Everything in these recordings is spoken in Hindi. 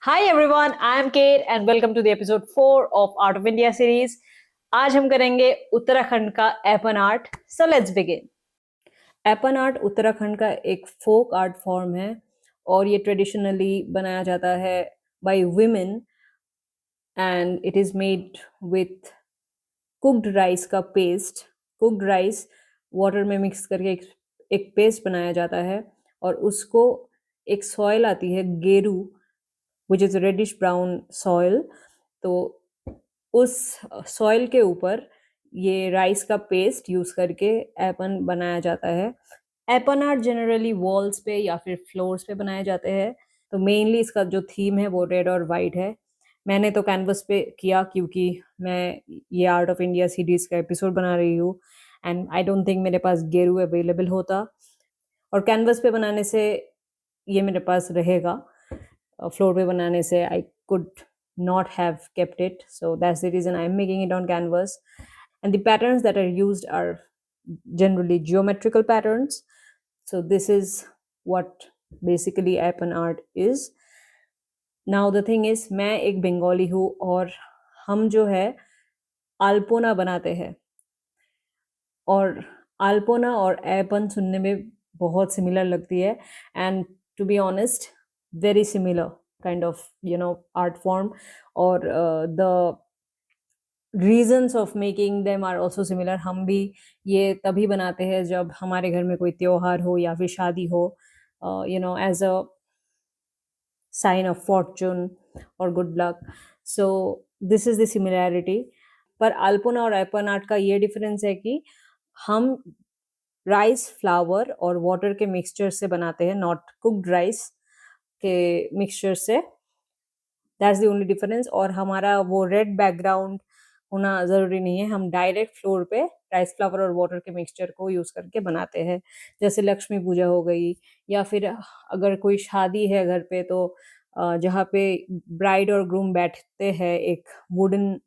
Hi everyone, I am Kate and welcome to the episode 4 of Art of India series. आज हम करेंगे उत्तराखंड का Aipan art. So let's begin. Aipan art Uttarakhand का एक फोक आर्ट फॉर्म है और ये ट्रेडिशनली बनाया जाता है by women and it is made with cooked rice का पेस्ट. कुक्ड राइस वाटर में मिक्स करके एक पेस्ट बनाया जाता है और उसको एक सॉइल आती है geru which is reddish brown soil. तो उस सॉइल के ऊपर ये राइस का पेस्ट यूज करके एपन बनाया जाता है. एपन आर्ट जनरली वॉल्स पे या फिर फ्लोर्स पे बनाए जाते हैं. तो मेनली इसका जो थीम है वो रेड और वाइट है. मैंने तो कैनवस पे किया क्योंकि मैं ये आर्ट ऑफ इंडिया सीरीज का एपिसोड बना रही हूँ एंड आई डोंट थिंक मेरे पास गेरू अवेलेबल होता और कैनवस पे बनाने से ये मेरे पास रहेगा. फ्लोर पे बनाने से I could not have kept it, so that's the reason I'm making it on canvas. And the patterns that are used are generally geometrical patterns. So this is what basically एपन art is. Now the thing is मैं एक बंगाली हूँ और हम जो है अल्पोना बनाते हैं और अल्पोना और एपन सुनने में बहुत सिमिलर लगती है and to be honest very similar kind of art form or the reasons of making them are also similar. हम भी ये तभी बनाते हैं जब हमारे घर में कोई त्योहार हो या फिर शादी हो, as a sign of fortune or good luck. So this is the similarity. पर अल्पना और एपन आर्ट का ये डिफरेंस है कि हम राइस फ्लावर और वाटर के मिक्सचर से बनाते हैं, नॉट कुक्ड राइस के मिक्सचर से. That's the only difference. और हमारा वो रेड बैकग्राउंड होना ज़रूरी नहीं है. हम डायरेक्ट फ्लोर पे राइस फ्लावर और वाटर के मिक्सचर को यूज़ करके बनाते हैं. जैसे लक्ष्मी पूजा हो गई या फिर अगर कोई शादी है घर पे तो जहाँ पे ब्राइड और ग्रूम बैठते हैं एक वुडन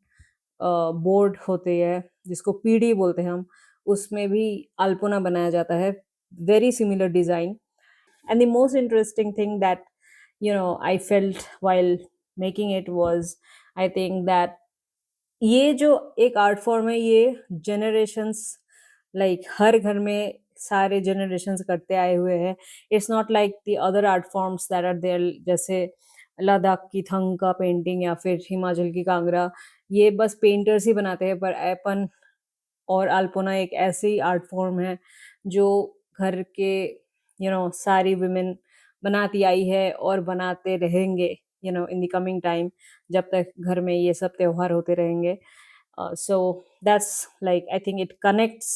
बोर्ड होते हैं जिसको पीढ़ी बोलते हैं हम, उसमें भी अल्पना बनाया जाता है. Very similar design. And the most interesting thing that I felt while making it was, I think that ये जो एक आर्ट फॉर्म है ये generations, like हर घर में सारे generations करते आए हुए हैं. It's not like the other art forms that are there, जैसे लद्दाख की थंग का पेंटिंग या फिर हिमाचल की कांगड़ा. ये बस पेंटर्स ही बनाते हैं. पर एपन और अल्पोना एक ऐसी आर्ट फॉर्म है जो घर के सारी वुमेन बनाती आई है और बनाते रहेंगे इन द कमिंग टाइम, जब तक घर में ये सब त्योहार होते रहेंगे. So that's like I think it connects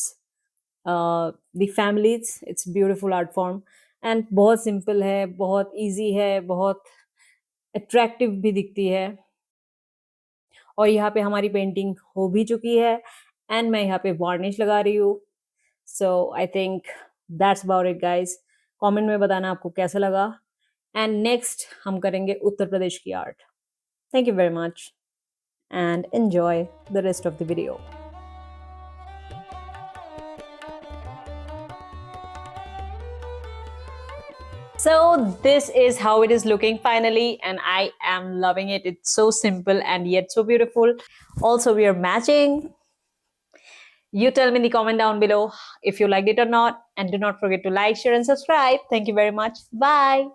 the families. It's beautiful art form and बहुत सिंपल है, बहुत इजी है, बहुत अट्रैक्टिव भी दिखती है. और यहाँ पे हमारी पेंटिंग हो भी चुकी है एंड मैं यहाँ पे वार्निश लगा रही हूँ. So I think that's about it guys. Comment में बताना आपको कैसा लगा. एंड नेक्स्ट हम करेंगे उत्तर प्रदेश की art. Thank you very much and enjoy the rest of the video. So this is how it is looking finally and I am loving it. It's so simple and yet so beautiful. Also we are matching. You tell me in the comment down below if you liked it or not, and do not forget to like, share and subscribe. Thank you very much. Bye.